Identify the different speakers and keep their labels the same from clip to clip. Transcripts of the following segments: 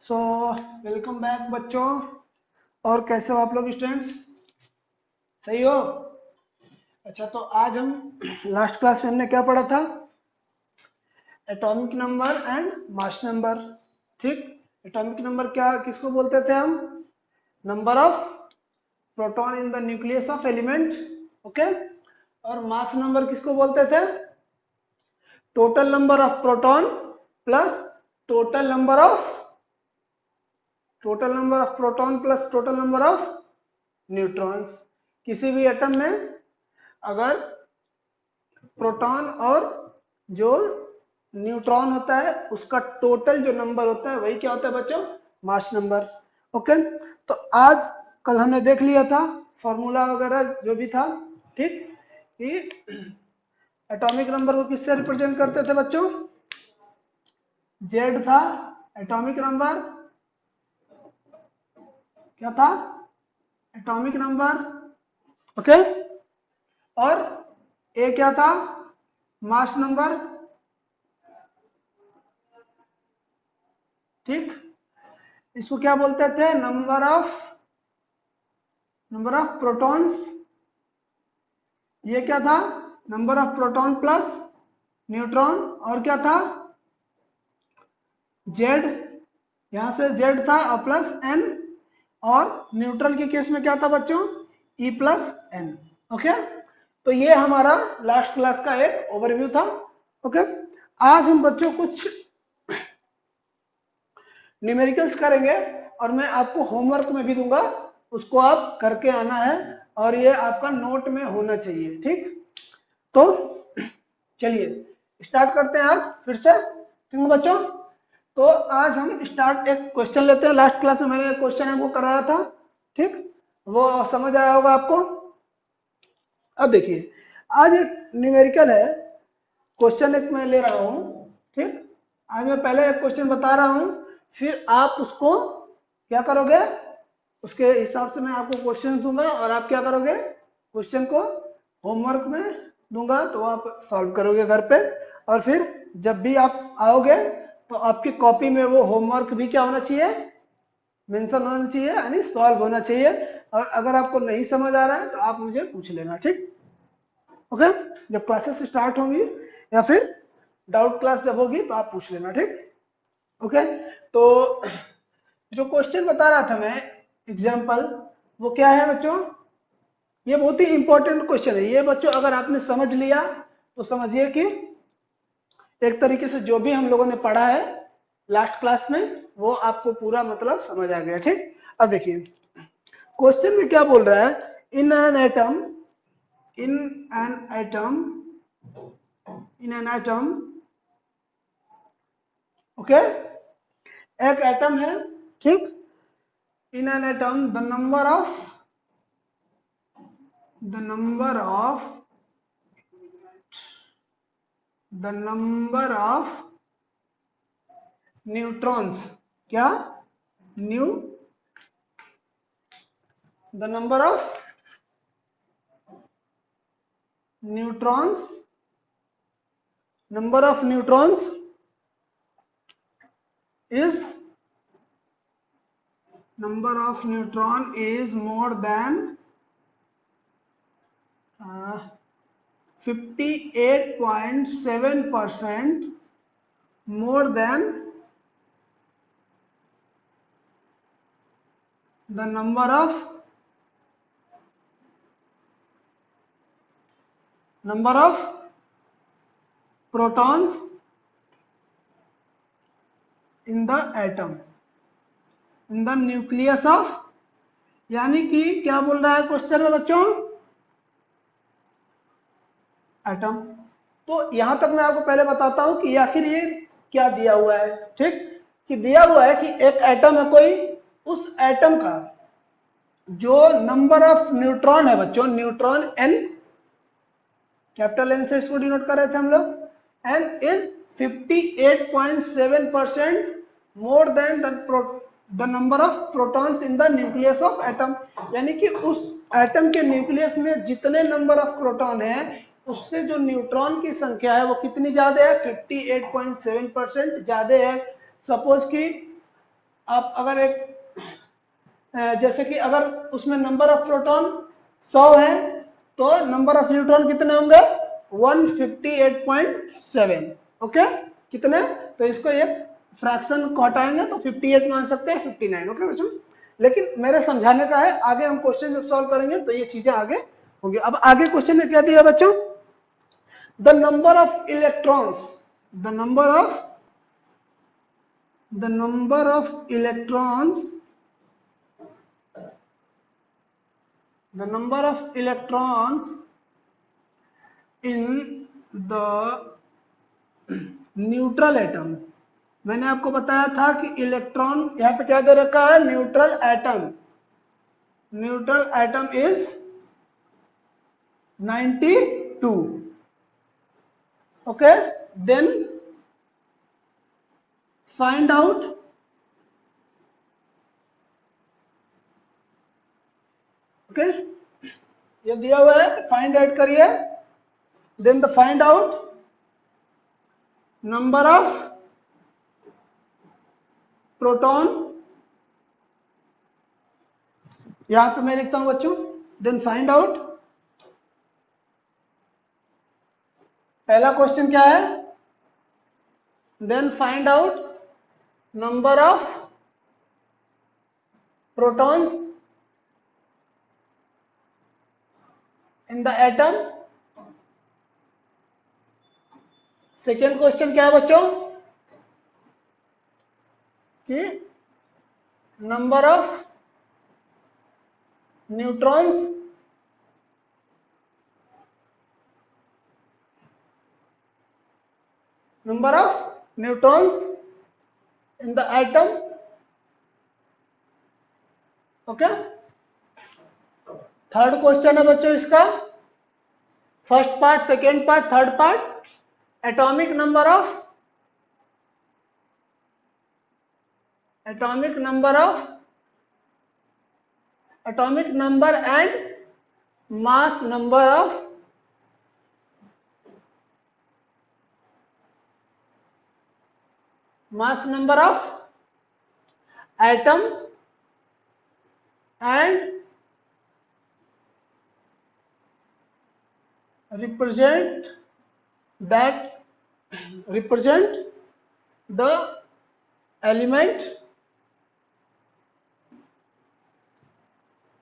Speaker 1: So welcome back बच्चों। और कैसे हो आप लोग स्टूडेंट्स? सही हो? अच्छा, तो आज हम लास्ट क्लास में हमने क्या पढ़ा था? Atomic number and mass number. ठीक, एटॉमिक नंबर क्या किसको बोलते थे हम? Number of proton in the nucleus of element. Okay. और मास नंबर किसको बोलते थे? Total number of proton plus total number of proton plus total number of neutrons. किसी भी एटम में अगर प्रोटॉन और जो न्यूट्रॉन होता है उसका टोटल जो नंबर होता है वही क्या होता है बच्चों? Mass number. ओके। तो आज कल हमने देख लिया था फॉर्मूला वगैरह जो भी था, ठीक, कि एटॉमिक नंबर को किससे रिप्रेजेंट करते थे बच्चों? जेड था एटॉमिक नंबर। क्या था? Atomic number. ओके। और ए क्या था? Mass number. ठीक, इसको क्या बोलते थे? Number of protons. ये क्या था? Number of proton plus neutron. और क्या था? जेड, यहां से जेड था और प्लस एन। और न्यूट्रल के केस में क्या था बच्चों? E plus N. ओके। तो ये हमारा लास्ट क्लास का एक ओवरव्यू था। ओके। आज हम बच्चों कुछ न्यूमेरिकल्स करेंगे और मैं आपको होमवर्क में भी दूंगा, उसको आप करके आना है और ये आपका नोट में होना चाहिए। ठीक, तो चलिए स्टार्ट करते हैं आज फिर से। ठीक है बच्चों, तो आज हम स्टार्ट एक क्वेश्चन लेते हैं। लास्ट क्लास में मैंने एक क्वेश्चन आपको कराया था, ठीक, वो समझ आया होगा आपको। अब देखिए, आज एक न्यूमेरिकल है, क्वेश्चन एक मैं ले रहा हूं। ठीक, आज मैं पहले एक क्वेश्चन बता रहा हूं, फिर आप उसको क्या करोगे, उसके हिसाब से मैं आपको क्वेश्चन दूंगा और आप क्या करोगे, क्वेश्चन को होमवर्क में दूंगा तो आप सॉल्व करोगे घर पे। और फिर जब भी आप आओगे तो आपकी कॉपी में वो होमवर्क भी क्या होना चाहिए? मेंशन होना चाहिए, यानी सॉल्व होना चाहिए। और अगर आपको नहीं समझ आ रहा है तो आप मुझे पूछ लेना। ठीक, ओके। जब क्लासेस स्टार्ट होंगी या फिर डाउट क्लास जब होगी तो आप पूछ लेना। ठीक, ओके। तो जो क्वेश्चन बता रहा था मैं, एग्जाम्पल, वो क्या है बच्चों? ये बहुत ही इंपॉर्टेंट क्वेश्चन है ये बच्चों। अगर आपने समझ लिया तो समझिए कि एक तरीके से जो भी हम लोगों ने पढ़ा है लास्ट क्लास में वो आपको पूरा मतलब समझ आ गया। ठीक, अब देखिए क्वेश्चन में क्या बोल रहा है। In an atom in an atom in an atom okay, एक एटम है, ठीक। In an atom the number of neutrons, क्या? New the number of neutrons is number of neutron is more than 58.7% more than the number of protons in the atom in the nucleus of, यानी कि क्या बोल रहा है question में बच्चों? Atom. तो यहां तक मैं आपको पहले बताता हूं कि आखिर ये क्या दिया हुआ है। ठीक, कि दिया हुआ है कि एक एटम है कोई, उस एटम का जो नंबर ऑफ न्यूट्रॉन है बच्चों, न्यूट्रॉन एन, कैपिटल एन से इसको डिनोट कर रहे थे हम लोग, N is 58.7% more than the number of protons in the nucleus of atom. यानी कि उस एटम के न्यूक्लियस में जितने नंबर ऑफ प्रोटॉन है उससे जो न्यूट्रॉन की संख्या है वो कितनी ज्यादा है? 58.7% ज्यादा है। सपोज कि आप अगर एक जैसे कि अगर उसमें नंबर ऑफ प्रोटॉन 100 है तो नंबर ऑफ न्यूट्रॉन कितने होंगे 158.7। ओके कितने, तो इसको एक फ्रैक्शन को हटाएंगे तो 58 मान सकते हैं 59। ओके बच्चों, लेकिन मेरे समझाने का है, आगे हम क्वेश्चन जब सॉल्व करेंगे तो ये चीजें आगे होंगी। अब आगे क्वेश्चन में क्या दिया बच्चों, the number of electrons, the number of electrons, the number of electrons in the neutral atom। मैंने आपको बताया था कि इलेक्ट्रॉन यहां पे क्या दे रखा है, neutral atom, neutral atom is 92। Okay then find out okay ये दिया हुआ है, फाइंड आउट करिए, then the find out number of proton, यहां पे मैं लिखता हूं बच्चों, देन फाइंड आउट, पहला क्वेश्चन क्या है, then find out number of protons in the atom. Second question क्या है बच्चों कि number of neutrons in the atom. Okay third question है बच्चों इसका, first part, second part, third part, atomic number and mass number of atom and represent the element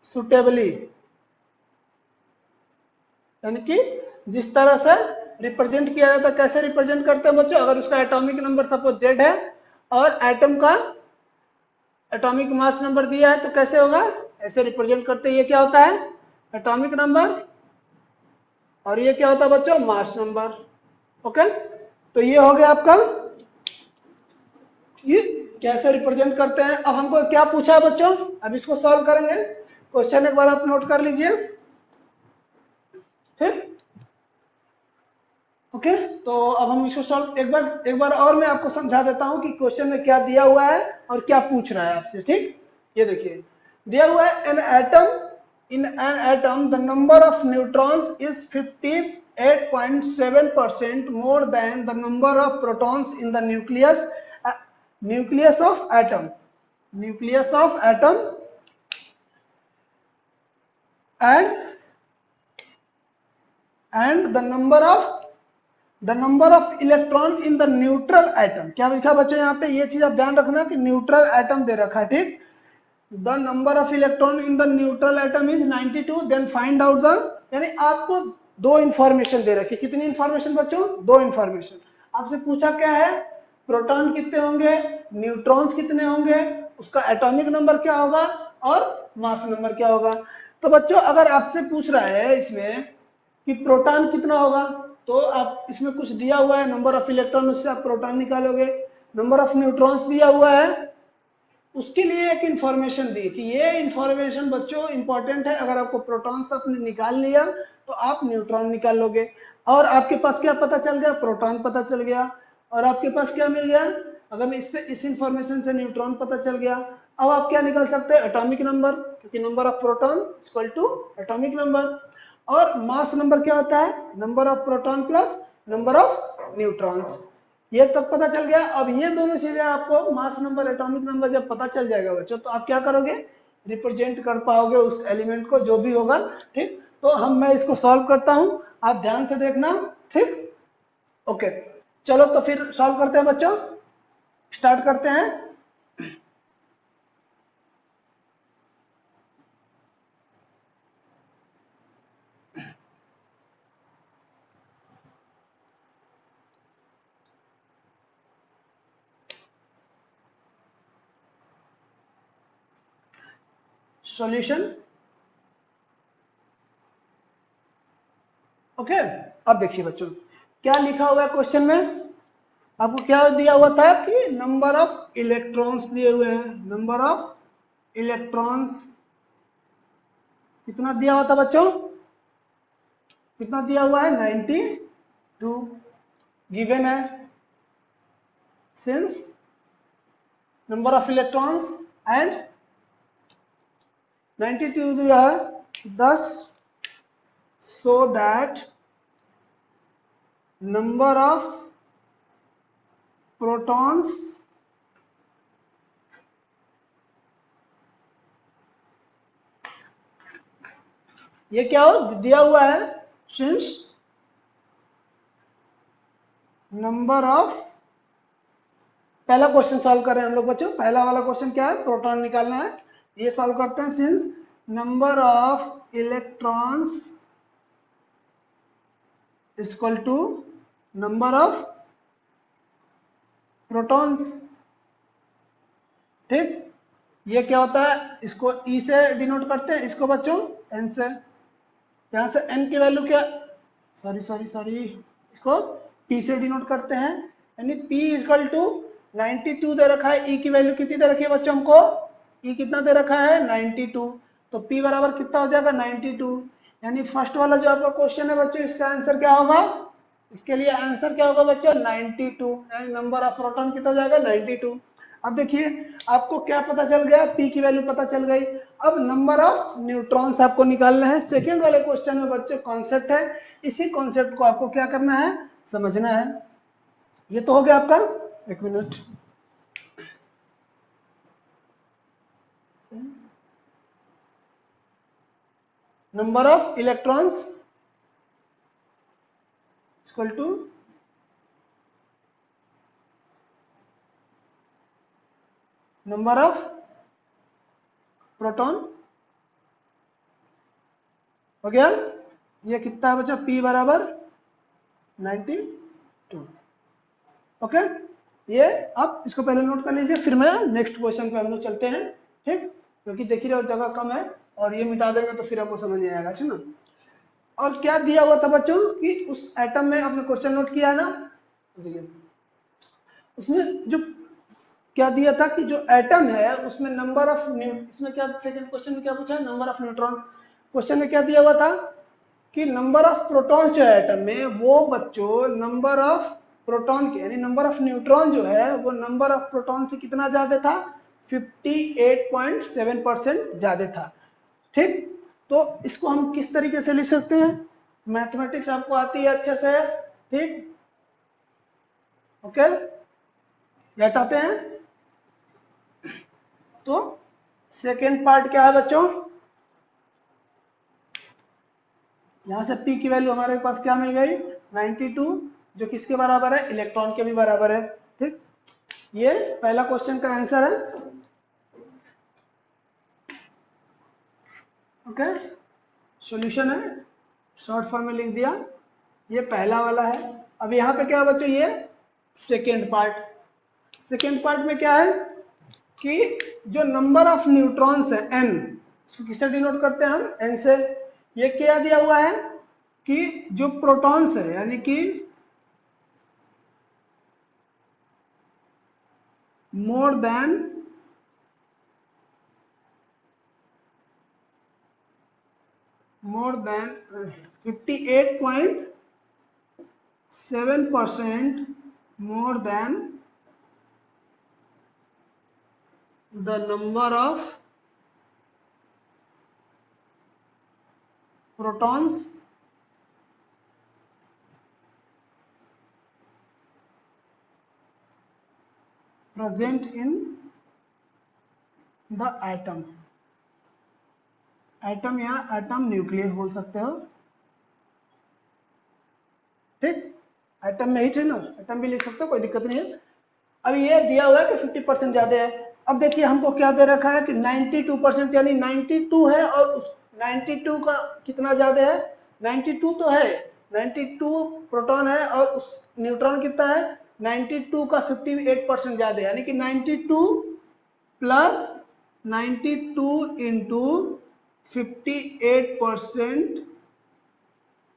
Speaker 1: suitably, यानी कि जिस तरह से रिप्रेजेंट किया जाता है, कैसे रिप्रेजेंट करते हैं बच्चों, अगर उसका एटॉमिक नंबर सपोज Z है और एटम का एटॉमिक मास नंबर दिया है तो कैसे होगा, ऐसे रिप्रेजेंट करते हैं। ये क्या होता है, एटॉमिक नंबर, और ये क्या होता है बच्चों, मास नंबर। ओके तो ये हो गया आपका, ये कैसे रिप्रेजेंट करते हैं। अब हमको क्या पूछा है बच्चों, अब इसको सॉल्व करेंगे। क्वेश्चन एक बार आप नोट कर लीजिए, ठीक। ओके तो अब हम इसको सॉल्व एक बार और मैं आपको समझा देता हूं कि क्वेश्चन में क्या दिया हुआ है और क्या पूछ रहा है आपसे, ठीक। ये देखिए दिया हुआ है, in an atom the number of neutrons is 58.7% more than the number of protons in the nucleus of atom and the number of electron in the neutral atom। क्या लिखा बच्चों यहाँ पे, ये चीज आप ध्यान रखना कि न्यूट्रल एटम दे रखा है, ठीक। The number of electron in the neutral atom is 92, then find out the, यानी आपको दो इंफॉर्मेशन दे रखी, कितनी इंफॉर्मेशन बच्चों, दो इंफॉर्मेशन। आपसे पूछा क्या है, प्रोटॉन कितने होंगे, न्यूट्रॉन्स कितने होंगे, उसका एटॉमिक नंबर क्या होगा और मास नंबर क्या होगा। तो बच्चों अगर आपसे पूछ रहा है इसमें कि प्रोटॉन कितना होगा, तो आप इसमें कुछ दिया हुआ है, नंबर ऑफ इलेक्ट्रॉन, उससे आप प्रोटॉन निकालोगे। नंबर ऑफ न्यूट्रॉन्स दिया हुआ है, उसके लिए एक इंफॉर्मेशन दी कि ये इंफॉर्मेशन बच्चों इंपॉर्टेंट है, अगर आपको प्रोटॉन्स आपने निकाल लिया तो आप न्यूट्रॉन निकाल लोगे। और आपके पास क्या पता चल गया, प्रोटॉन पता चल गया, और आपके पास क्या मिल गया, अगर इससे इस इंफॉर्मेशन से न्यूट्रॉन पता चल गया। अब आप क्या निकाल सकते हैं, एटॉमिक नंबर, क्योंकि number of proton equal to atomic number. और मास नंबर क्या होता है, number of proton plus number of neutrons. ये तब पता चल गया। अब ये दोनों चीजें आपको मास नंबर एटॉमिक नंबर जब पता चल जाएगा बच्चों, तो आप क्या करोगे, रिप्रेजेंट कर पाओगे उस एलिमेंट को जो भी होगा। ठीक, तो मैं इसको सॉल्व करता हूं, आप ध्यान से देखना। ठीक, ओके, चलो तो फिर सॉल्व करते हैं बच्चों, स्टार्ट करते हैं। Solution, okay. अब देखिए बच्चों क्या लिखा हुआ है क्वेश्चन में, आपको क्या दिया हुआ था कि नंबर ऑफ इलेक्ट्रॉन्स दिए हुए हैं, नंबर ऑफ इलेक्ट्रॉन्स कितना दिया हुआ था बच्चों, कितना दिया हुआ है, 92 गिवन है। Since number of electrons and 92 दिया है 10, so that number of protons ये क्या हो दिया हुआ है, सिंस नंबर ऑफ, पहला क्वेश्चन सॉल्व कर रहे हैं हम लोग बच्चों, पहला वाला क्वेश्चन क्या है, प्रोटॉन निकालना है, ये सॉल्व करते हैं। Since number of electrons equal to number of protons. ठीक, ये क्या होता है, इसको ई से डिनोट करते हैं, इसको बच्चों एन से, यहां से एन की वैल्यू क्या, सॉरी सॉरी सॉरी, इसको पी से डिनोट करते हैं, यानी पी इक्वल टू 92 दे रखा है, ई की वैल्यू कितनी दे रखी है बच्चों हमको, ई कितना दे रखा है 92, तो पी बराबर कितना हो जाएगा 92, यानी फर्स्ट वाला जो आपका क्वेश्चन है बच्चों, इसका आंसर क्या होगा, इसके लिए आंसर क्या होगा बच्चों 92, यानी नंबर ऑफ प्रोटॉन कितना हो जाएगा 92। अब देखिए आपको क्या पता चल गया, पी की वैल्यू पता चल गई। अब नंबर ऑफ न्यूट्रॉन्स आपको निकालना है। सेकेंड वाले क्वेश्चन में बच्चों कॉन्सेप्ट है, इसी कॉन्सेप्ट को आपको क्या करना है, समझना है। ये तो हो गया आपका, एक minute, number of electrons equal to number of proton, हो गया। ये कितना है बच्चा, P बराबर 92। ओके, ये आप इसको पहले नोट कर लीजिए, फिर मैं नेक्स्ट क्वेश्चन पे हम लोग चलते हैं। ठीक, क्योंकि देख ही रहे हो जगह कम है, और ये मिटा देंगे तो फिर आपको समझ नहीं आएगा, ठीक ना। और क्या दिया हुआ था बच्चों कि उस एटम में, आपने क्वेश्चन नोट किया है ना, देखिए उसमें जो क्या दिया था कि जो एटम है उसमें नंबर ऑफ, इसमें क्या सेकंड क्वेश्चन में क्या पूछा है, नंबर ऑफ न्यूट्रॉन। क्वेश्चन में क्या दिया हुआ था कि नंबर ऑफ प्रोटॉन जो है एटम में, वो बच्चों नंबर ऑफ प्रोटॉन के, यानी नंबर ऑफ न्यूट्रॉन जो है वो नंबर ऑफ प्रोटॉन से कितना ज्यादा था, 58.7% ज्यादा था। ठीक, तो इसको हम किस तरीके से लिख सकते हैं, मैथमेटिक्स आपको आती है अच्छे से, ठीक, ओके, ये हटाते हैं। तो सेकेंड पार्ट क्या है बच्चों, यहां से P की वैल्यू हमारे पास क्या मिल गई 92, जो किसके बराबर है, इलेक्ट्रॉन के भी बराबर है। ठीक, ये पहला क्वेश्चन का आंसर है। ओके, सॉल्यूशन है, शॉर्ट फॉर्म में लिख दिया, ये पहला वाला है। अब यहाँ पे क्या है बच्चों, ये सेकेंड पार्ट, सेकेंड पार्ट में क्या है कि जो नंबर ऑफ न्यूट्रॉन्स है n, इसको किससे डिनोट करते हैं हम, n से। ये क्या दिया हुआ है कि जो प्रोटॉन्स है, यानी कि more than 58.7% more than the number of protons present in the atom, atom या एटम न्यूक्लियस बोल सकते हो, ठीक, एटम में ही थे ना, एटम भी लिख सकते हो, कोई दिक्कत नहीं है। अब ये दिया हुआ है कि 50% ज्यादा है। अब देखिए हमको क्या दे रखा है कि 92% यानी 92 है, और उस 92 का कितना ज्यादा है, 92 तो है, 92 प्रोटॉन है, और उस न्यूट्रॉन कितना है, 92 का 58% ज्यादा है, यानी कि 92 प्लस 92 इंटू 58%,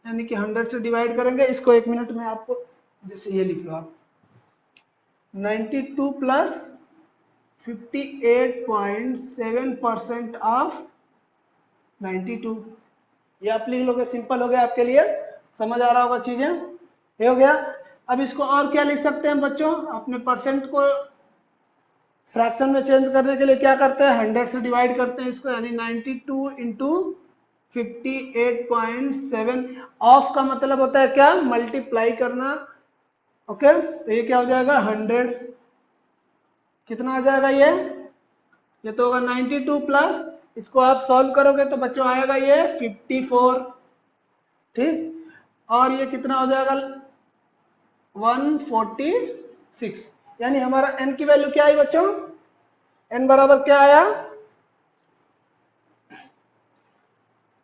Speaker 1: यानी कि 100 से डिवाइड करेंगे इसको, 1 मिनट में आपको, जैसे ये लिख लो आप 92 प्लस 58.7% ऑफ 92, ये आप लिख लोगे, सिंपल हो गया आपके लिए, समझ आ रहा होगा चीजें, ये हो गया। अब इसको और क्या लिख सकते हैं बच्चों, अपने परसेंट को फ्रैक्शन में चेंज करने के लिए क्या करते हैं, 100 से डिवाइड करते हैं इसको, यानी 92 इंटू 58.7, ऑफ का मतलब होता है क्या, मल्टीप्लाई करना, ओके, तो ये क्या हो जाएगा 100, कितना आ जाएगा ये तो होगा 92 प्लस, इसको आप सॉल्व करोगे तो बच्चों आएगा ये 54, ठीक, और ये कितना हो जाएगा 146, यानी हमारा n की वैल्यू क्या आई बच्चों, n बराबर क्या आया,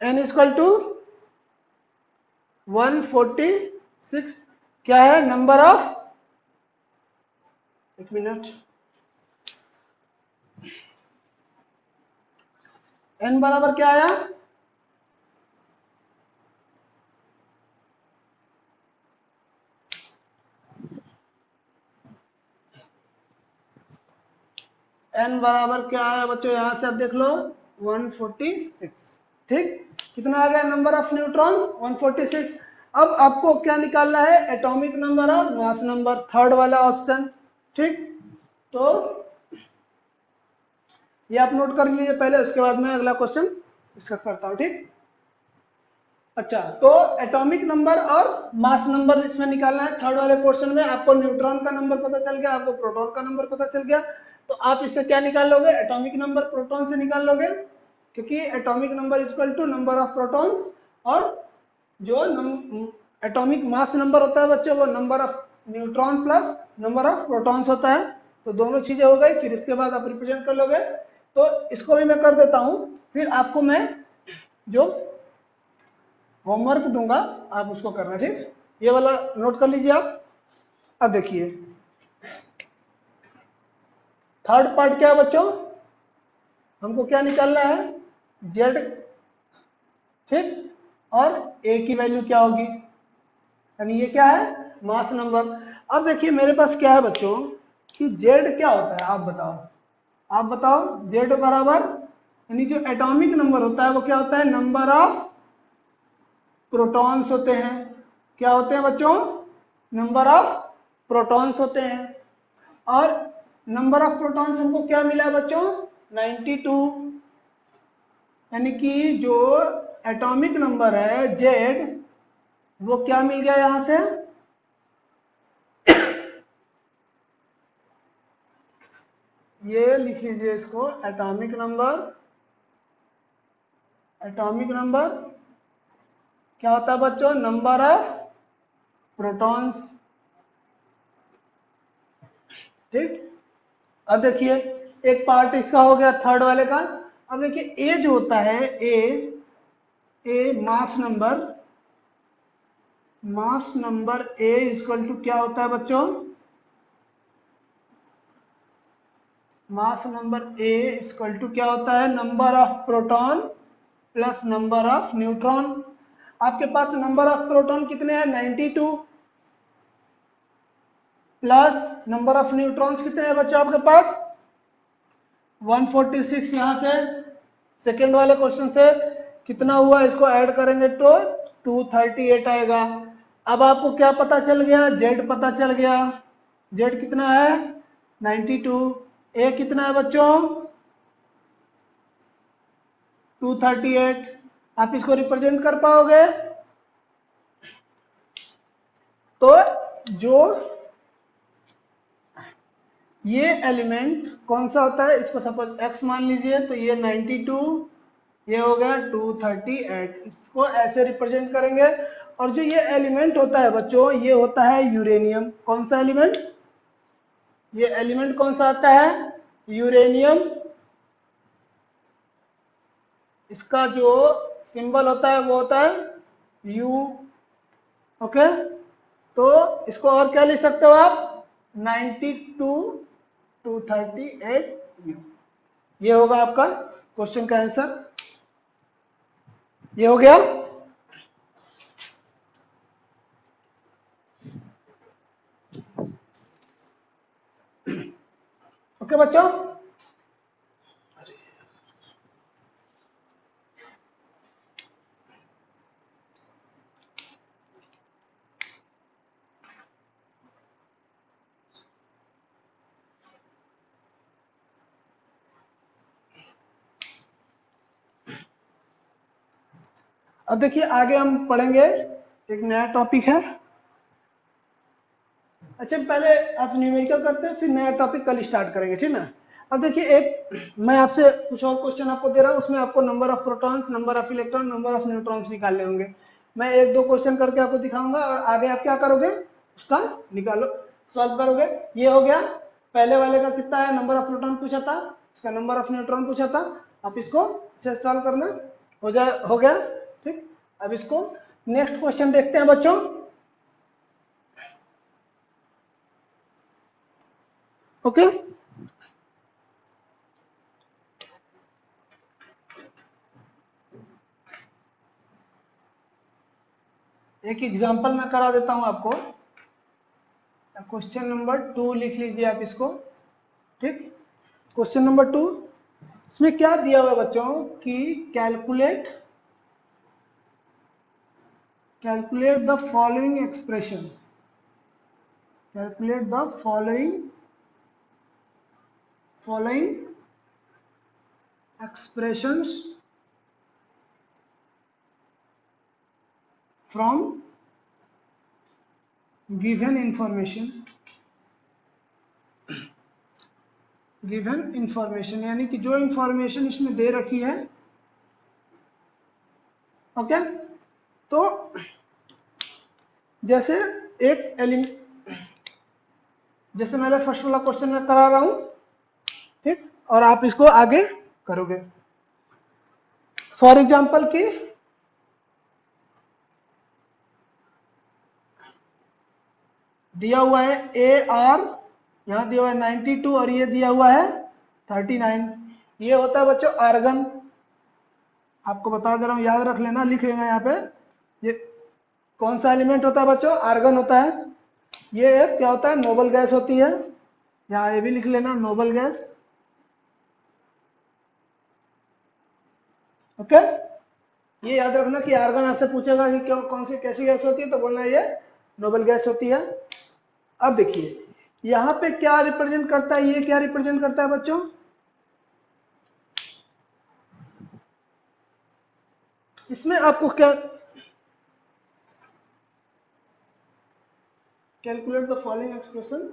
Speaker 1: n इक्वल टू 146, क्या है, नंबर ऑफ, एक मिनट, n बराबर क्या आया, n बराबर क्या आया बच्चों, यहां से आप देख लो 146, ठीक, कितना आ गया नंबर ऑफ न्यूट्रॉन्स 146। अब आपको क्या निकालना है, एटॉमिक नंबर और मास नंबर, थर्ड वाला ऑप्शन, ठीक, तो ये आप नोट कर लीजिए पहले, उसके बाद में अगला क्वेश्चन इसका करता हूं, ठीक। अच्छा, तो एटॉमिक नंबर और मास नंबर इसमें निकालना है, थर्ड वाले क्वेश्चन में आपको न्यूट्रॉन का नंबर पता चल गया, आपको प्रोटॉन का नंबर पता चल गया, तो आप इससे क्या निकाल लोगे, एटॉमिक नंबर प्रोटॉन से निकाल लोगे, क्योंकि atomic number equal to number of protons, और जो एटॉमिक मास नंबर होता है बच्चों, वो number of neutron plus number of protons होता है, तो दोनों चीजें हो गई, फिर इसके बाद आप रिप्रेजेंट कर लोगे, तो इसको भी मैं कर देता हूं, फिर आपको मैं जो होमवर्क दूंगा आप उसको करना, ठीक, ये वाला नोट कर लीजिए आप। अब देखिए थर्ड पार्ट क्या है बच्चों, हमको क्या निकालना है, जेड, ठीक, और ए की वैल्यू क्या होगी, यानी ये क्या है, मास नंबर। अब देखिए मेरे पास क्या है बच्चों कि जेड क्या होता है, आप बताओ जेड बराबर, यानी जो एटॉमिक नंबर होता है वो क्या होता है, नंबर ऑफ प्रोटॉन्स होते हैं, क्या होते हैं बच्चों, नंबर ऑफ प्रोटॉन्स होते हैं, और नंबर ऑफ प्रोटॉन्स हमको क्या मिला बच्चों 92, यानी कि जो एटॉमिक नंबर है जेड, वो क्या मिल गया यहां से, ये लिख लीजिए इसको, एटॉमिक नंबर क्या होता है बच्चों, नंबर ऑफ प्रोटॉन्स, ठीक। अब देखिए एक पार्ट इसका हो गया थर्ड वाले का। अब देखिए ए जो होता है, A mass number A equal to क्या होता है बच्चों, mass number A equal to क्या होता है, number of proton plus number of neutron. आपके पास नंबर ऑफ प्रोटॉन कितने हैं 92, प्लस नंबर ऑफ न्यूट्रॉन्स कितने हैं बच्चों आपके पास 146, यहां से सेकेंड वाले क्वेश्चन से कितना हुआ, इसको ऐड करेंगे तो 238 आएगा। अब आपको क्या पता चल गया, जेड पता चल गया, जेड कितना है 92, ए कितना है बच्चों 238, आप इसको रिप्रेजेंट कर पाओगे, तो जो ये एलिमेंट कौन सा होता है, इसको सपोज x मान लीजिए, तो ये 92, ये हो गया 238, इसको ऐसे रिप्रेजेंट करेंगे। और जो ये एलिमेंट होता है बच्चों, ये होता है यूरेनियम। कौन सा एलिमेंट, ये एलिमेंट कौन सा आता है, यूरेनियम। इसका जो सिंबल होता है वो होता है U। ओके, तो इसको और क्या लिख सकते हो आप, 92 238 U। ये होगा आपका क्वेश्चन का आंसर। ये हो गया। ओके बच्चों, अब देखिए आगे हम पढ़ेंगे, एक नया टॉपिक है। अच्छा पहले आप न्यूमेरिकल करते हैं, फिर नया टॉपिक कल स्टार्ट करेंगे, ठीक ना। अब देखिए एक मैं आपसे कुछ और क्वेश्चन आपको दे रहा हूँ, उसमें आपको number of protons, number of electron, number of neutrons निकालने होंगे। मैं एक दो क्वेश्चन करके आपको दिखाऊंगा और आगे आप क्या करोगे, उसका निकालो, सॉल्व करोगे। ये हो गया, पहले वाले का कितना है, नंबर ऑफ प्रोटॉन पूछा था, इसका नंबर ऑफ न्यूट्रॉन पूछा था। आप इसको अच्छे से सॉल्व करना, हो गया ठीक। अब इसको नेक्स्ट क्वेश्चन देखते हैं बच्चों। ओके, एक एग्जांपल मैं करा देता हूं आपको। क्वेश्चन नंबर 2 लिख लीजिए आप इसको, ठीक। क्वेश्चन नंबर 2, इसमें क्या दिया हुआ है बच्चों कि calculate the following expression, calculate the following expressions from given information, यानी कि जो इंफॉर्मेशन इसमें दे रखी है। ओके, तो जैसे जैसे मैंने फर्स्ट वाला क्वेश्चन में करा रहा हूं, ठीक, और आप इसको आगे करोगे। फॉर एग्जांपल की दिया हुआ है AR, यहां दिया हुआ है 92 और ये दिया हुआ है 39। ये होता है बच्चों आर्गन, आपको बता दे रहा हूं, याद रख लेना, लिख लेना यहाँ पे। ये कौन सा एलिमेंट होता है बच्चों, आर्गन होता है। ये एक क्या होता है, नोबल गैस होती है, यहाँ ये भी लिख लेना, नोबल गैस। ओके, ये याद रखना कि आर्गन आपसे पूछेगा कि क्यों, कौन सी कैसी गैस होती है, तो बोलना ये नोबल गैस होती है। अब देखिए यहाँ पे क्या रिप्रेजेंट करता है, ये क्या रिप्रेजेंट करता है बच्चों, इसमें आपको क्या, calculate the following expression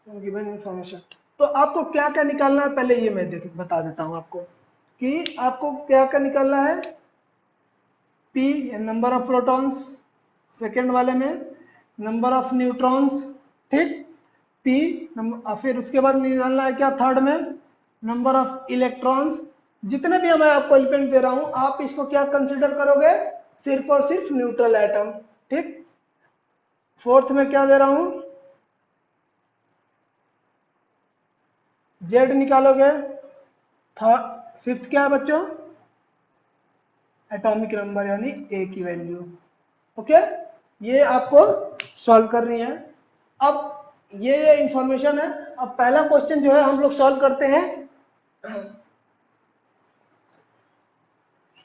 Speaker 1: from given information. तो आपको क्या क्या निकालना है, पहले ये मैं बता देता हूं आपको कि आपको क्या क्या निकालना है। P number of protons, second वाले में नंबर ऑफ न्यूट्रॉन्स, ठीक। P फिर उसके बाद निकालना है क्या, थर्ड में नंबर ऑफ इलेक्ट्रॉन्स। जितने भी मैं आपको एलिमेंट दे रहा हूं, आप इसको क्या कंसिडर करोगे, सिर्फ और सिर्फ न्यूट्रल एटम, ठीक। फोर्थ में क्या दे रहा हूं, Z निकालोगे। फिफ्थ क्या है बच्चों, एटॉमिक नंबर यानी A की वैल्यू। ओके, ये आपको सॉल्व करनी है। अब ये इंफॉर्मेशन है। अब पहला क्वेश्चन जो है हम लोग सॉल्व करते हैं,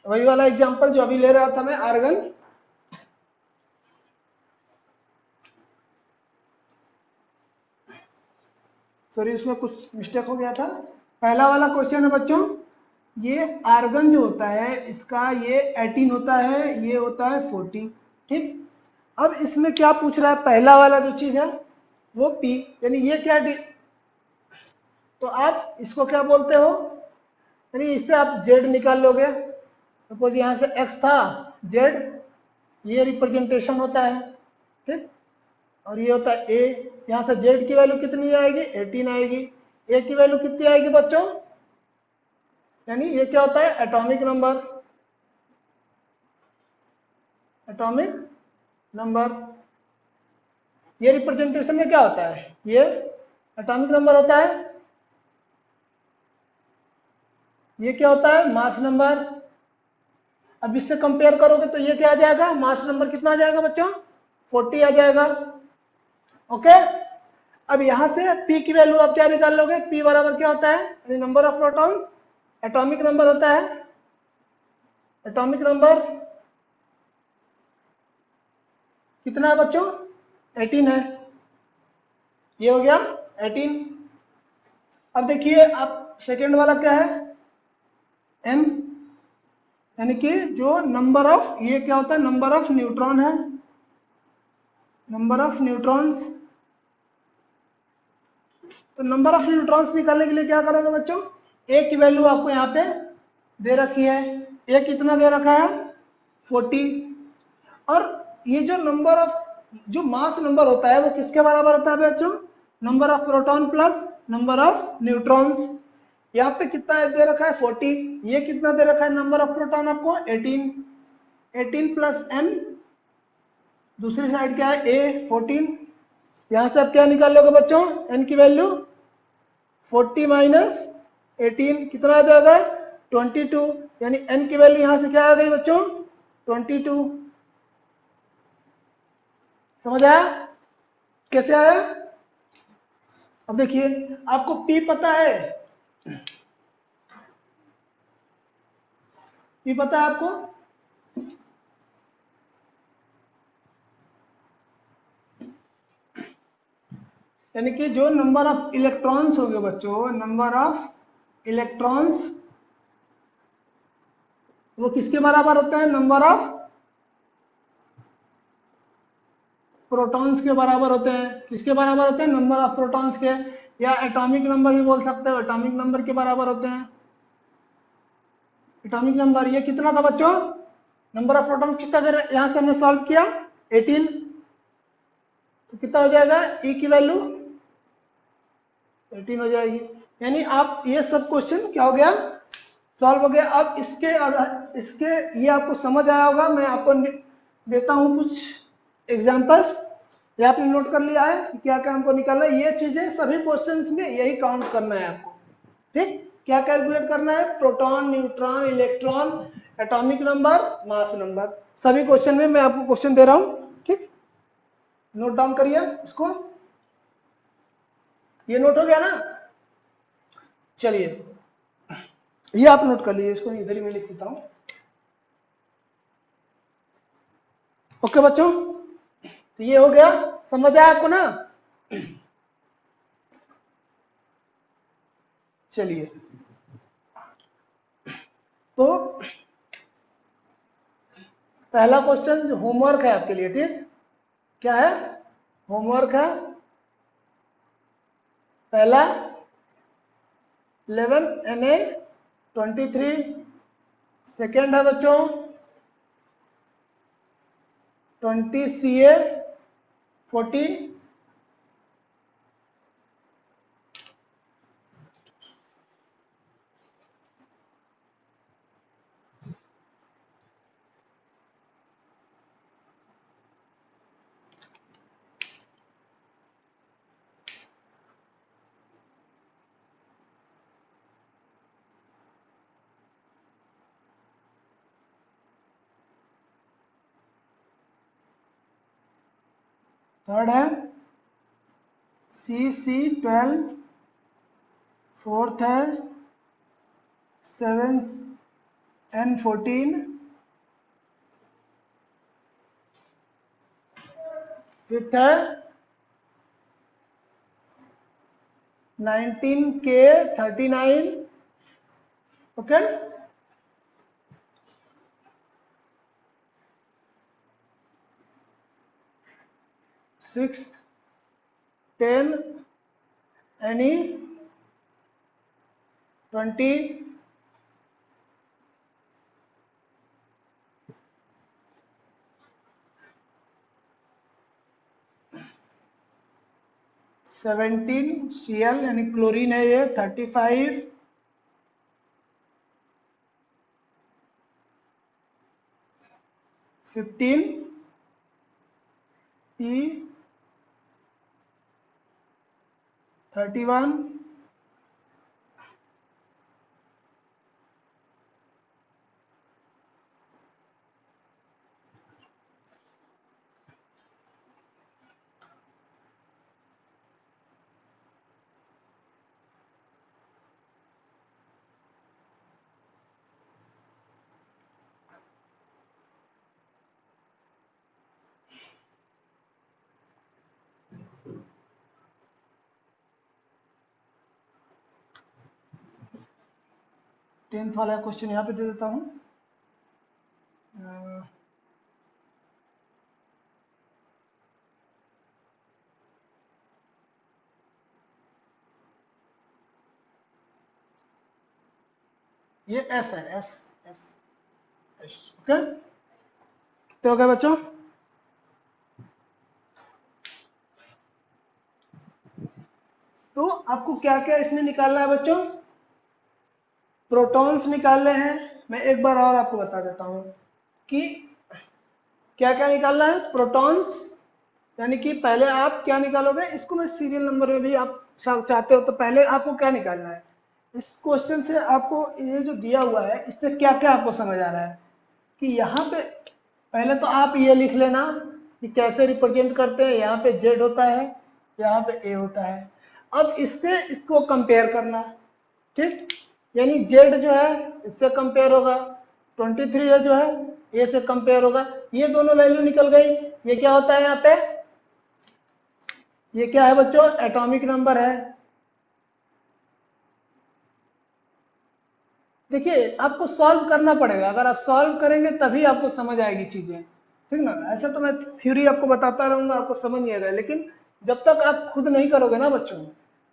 Speaker 1: वही वाला एग्जांपल जो अभी ले रहा था मैं, आर्गन। सॉरी, उसमें कुछ मिस्टेक हो गया था। पहला वाला क्वेश्चन है बच्चों, ये आर्गन जो होता है इसका ये 18 होता है, ये होता है 40, ठीक। अब इसमें क्या पूछ रहा है, पहला वाला जो चीज है वो P, यानी ये क्या तो आप इसको क्या बोलते हो, यानी इससे आप z निकाल लोगे। सपोज यहाँ से x था, z ये रिप्रेजेंटेशन होता है, ठीक, और ये होता है a। यहाँ से z की वैल्यू कितनी आएगी, 18 आएगी। a की वैल्यू कितनी आएगी बच्चों, यानी ये क्या होता है, एटॉमिक नंबर, एटॉमिक नंबर। ये रिप्रेजेंटेशन में क्या होता है, ये एटॉमिक नंबर होता है। ये क्या होता है, मास नंबर। अब इससे कंपेयर करोगे तो ये क्या आ जाएगा, मास नंबर कितना आ जाएगा बच्चों, 40 आ जाएगा। ओके, अब यहां से p की वैल्यू आप क्या निकाल लोगे, p बराबर क्या होता है, number of protons, atomic number होता है। एटॉमिक नंबर कितना है बच्चों, 18 है, ये हो गया 18। अब देखिए आप सेकेंड वाला क्या है, m, यानी कि जो नंबर ऑफ, ये क्या होता है, नंबर ऑफ न्यूट्रॉन है, नंबर ऑफ न्यूट्रॉन्स। तो नंबर ऑफ न्यूट्रॉन्स निकालने के लिए क्या करोगे बच्चों, ए की वैल्यू आपको यहाँ पे दे रखी है, ए कितना दे रखा है, 40। और ये जो नंबर ऑफ, जो मास नंबर होता है वो किसके बराबर होता है बच्चों, number of proton plus number of neutrons. यहाँ पे कितना दे रखा है, 40। ये कितना दे रखा है, नंबर ऑफ प्रोटॉन आपको 18, 18 प्लस n, दूसरी साइड क्या है, a 14। यहां से आप क्या निकाल लोगे बच्चों, n की वैल्यू 40 माइनस 18 कितना आ जाएगा, 22, यानी n की वैल्यू यहां से क्या आ गई बच्चों, 22। समझ आया कैसे आया। अब देखिए आपको p पता है, p पता है आपको, यानी कि जो नंबर ऑफ इलेक्ट्रॉन्स हो गए बच्चों, नंबर ऑफ इलेक्ट्रॉन्स वो किसके बराबर होता है, नंबर ऑफ प्रोटॉन्स के बराबर होते हैं। किसके बराबर होते हैं, नंबर ऑफ प्रोटॉन्स के, या एटॉमिक नंबर भी बोल सकते हो, एटॉमिक नंबर के बराबर होते हैं। एटॉमिक नंबर ये कितना था बच्चों, नंबर ऑफ प्रोटॉन कितना देर, यहां से हमने सॉल्व किया 18, तो कितना हो जाएगा, ई की वैल्यू 18 हो जाएगी। यानी आप ये सब क्वेश्चन क्या हो गया, सॉल्व हो गया। अब इसके ये आपको समझ आया होगा, मैं आपको देता हूं कुछ एग्जांपल्स, ये आपने नोट कर लिया है कि क्या क्या हमको निकालना है। ये चीजें सभी क्वेश्चंस में यही काउंट करना है आपको, ठीक। क्या कैलकुलेट करना है, proton, neutron, electron, atomic number, mass number, सभी क्वेश्चन में मैं आपको क्वेश्चन दे रहा हूं, ठीक। नोट डाउन करिए इसको, ये नोट हो गया ना। चलिए ये आप नोट कर लीजिए, इसको इधर ही मैं लिख देता हूं। ओके बच्चों, तो ये हो गया, समझ आया आपको ना। चलिए तो पहला क्वेश्चन जो होमवर्क है आपके लिए, ठीक, क्या है, होमवर्क है पहला 11Na23, सेकेंड है बच्चों 20Ca40, थर्ड है Cc12, फोर्थ है 7N14, फिफ्थ है 19K39, okay. Sixth 10Ne, 20, 17 Cl यानी क्लोरीन है ये, 35 15 E 31 10th वाला क्वेश्चन यहाँ पे दे देता हूँ। ये एस है, एस एस एस, ओके। कितने हो गए बच्चों? तो आपको क्या क्या इसमें निकालना है बच्चों? प्रोटॉन्स निकालने हैं। मैं एक बार और आपको बता देता हूं कि क्या क्या निकालना है। प्रोटॉन्स यानी कि पहले आप क्या निकालोगे, इसको मैं सीरियल नंबर में भी आप चाहते हो तो पहले आपको क्या निकालना है। इस क्वेश्चन से आपको ये जो दिया हुआ है इससे क्या क्या आपको समझ आ रहा है कि यहाँ पे पहले तो आप ये लिख लेना कि कैसे रिप्रेजेंट करते हैं। यहाँ पे जेड होता है, यहाँ पे ए होता है। अब इससे इसको कंपेयर करना, ठीक। यानी जेड जो है इससे कंपेयर होगा, 23 है जो है ए से कंपेयर होगा। ये दोनों वैल्यू निकल गई। ये क्या होता है यहाँ पे, ये क्या है बच्चों? एटॉमिक नंबर है। देखिए आपको सॉल्व करना पड़ेगा, अगर आप सॉल्व करेंगे तभी आपको समझ आएगी चीजें, ठीक ना। ऐसे तो मैं थ्योरी आपको बताता रहूंगा, आपको समझ नहीं आएगा, लेकिन जब तक आप खुद नहीं करोगे ना बच्चों,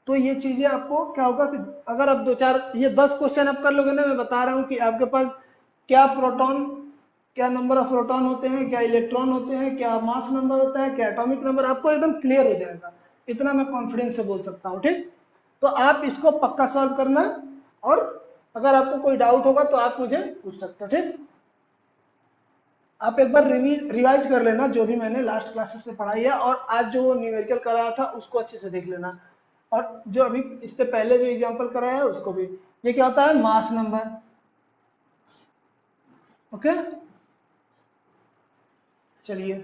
Speaker 1: तो ये चीजें आपको क्या होगा कि अगर आप 2-4 ये 10 क्वेश्चन आप कर लोगे ना, मैं बता रहा हूँ कि आपके पास क्या प्रोटॉन, क्या नंबर ऑफ प्रोटॉन होते हैं, क्या इलेक्ट्रॉन होते हैं, क्या मास नंबर होता है, क्या एटॉमिक नंबर, आपको एकदम क्लियर हो जाएगा। इतना मैं कॉन्फिडेंस से बोल सकता हूँ, ठीक। तो आप इसको पक्का सॉल्व करना, और अगर आपको कोई डाउट होगा तो आप मुझे पूछ सकते हो, ठीक। आप एक बार रिवाइज कर लेना जो भी मैंने लास्ट क्लासेस से पढ़ाई है, और आज जो न्यूमेरिकल कराया था उसको अच्छे से देख लेना, और जो अभी इससे पहले जो एग्जांपल कराया है उसको भी। ये क्या होता है? Mass number, okay. चलिए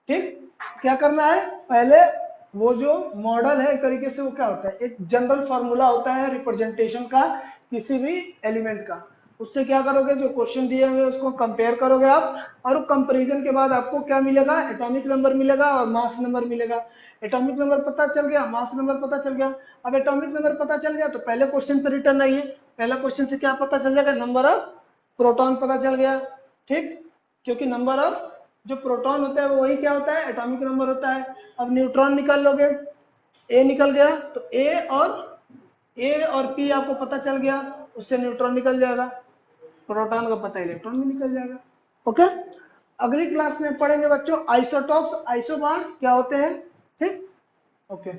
Speaker 1: ठीक, क्या करना है पहले, वो जो मॉडल है एक तरीके से वो क्या होता है, एक जनरल फॉर्मूला होता है रिप्रेजेंटेशन का किसी भी एलिमेंट का। उससे क्या करोगे, जो क्वेश्चन दिए हुए उसको कंपेयर करोगे आप, और कंपैरिजन के बाद आपको क्या मिलेगा? एटॉमिक नंबर मिलेगा और मास नंबर मिलेगा। एटॉमिक नंबर पता चल गया, मास नंबर पता चल गया। अब एटॉमिक नंबर पता चल गया तो पहले क्वेश्चन पर रिटर्न आइए। पहला क्वेश्चन से क्या पता चल जाएगा? नंबर ऑफ प्रोटॉन पता चल गया, ठीक। क्योंकि नंबर ऑफ जो प्रोटॉन होता है वो वही क्या होता है? एटॉमिक नंबर होता है। अब न्यूट्रॉन निकाल लोगे, ए निकल गया तो ए और पी आपको पता चल गया, उससे न्यूट्रॉन निकल जाएगा, प्रोटॉन का पता इलेक्ट्रॉन भी निकल जाएगा, ओके। अगली क्लास में पढ़ेंगे बच्चों आइसोटॉप्स, आइसोबार्स क्या होते हैं, ठीक, ओके।